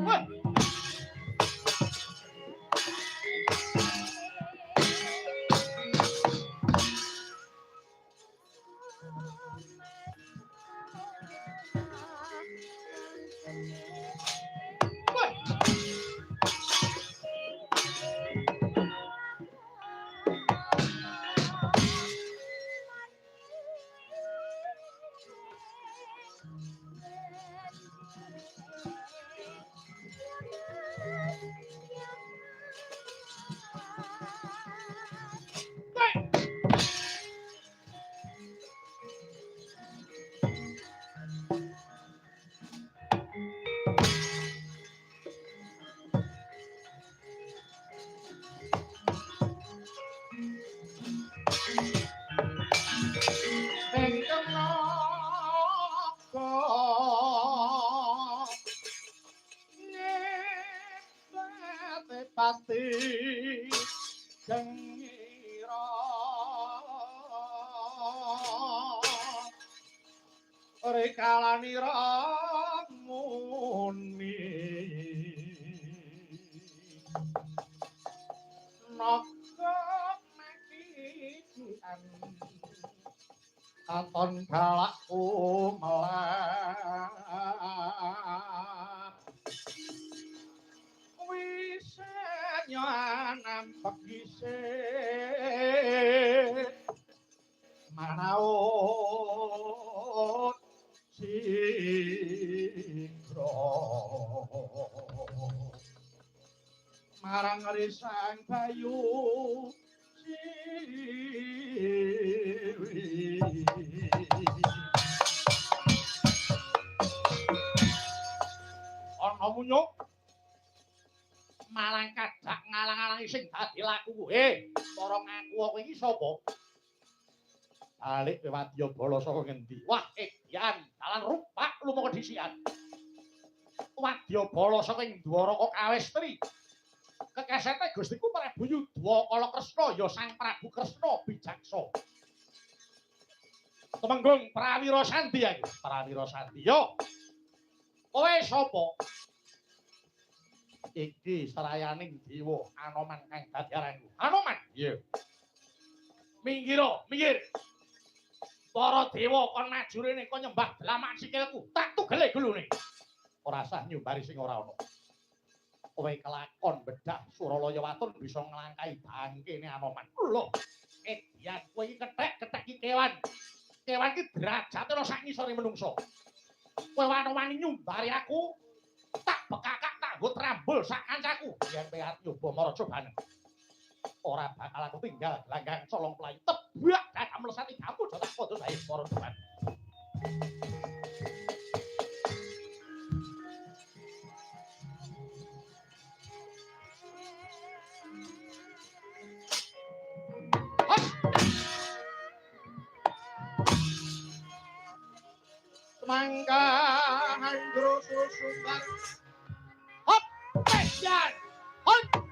Wah. Pati gengira rekalanira muni naga makian katon galakku melak wisanya nampak gisik manaut sigro marang risang bayu siwi ana munyuk malang kadak ngalang-alangi sing dadi laku para ngaku kowe iki sapa balik Wadyabala saka ngendi wah yan dalan rupak lumo kedisian Wadyabala saka ing Dwaraka Kawestri kekesete Gustiku Prabu Yudhakala Kresna ya Sang Prabu Kresna bijaksa Temenggung Prawira Sandi iki Prawira Sandi yo kowe sapa iki serayaning dewa Anoman kang dadi aranku Anoman iya minggir para dewa kon maju rene kon nyembah delamak sikilku tak tugele gulune ora sah nyumbari sing ora ana kowe kelakon bedah Suralaya Waton bisa nglangkai bangkene Anoman lho edian kowe iki kethek iki kewan iki derajate ana sak ngisore menungso kowe wani nyumbari aku tak bekakak tak nggo trambul sak kancaku yen kowe ati nyoba maraja banget ora bakal aku tinggal langgang colong playu tebak dadak mlesati kamu aja tak padha sae para teman Semangka handro susumbar hop pejan hop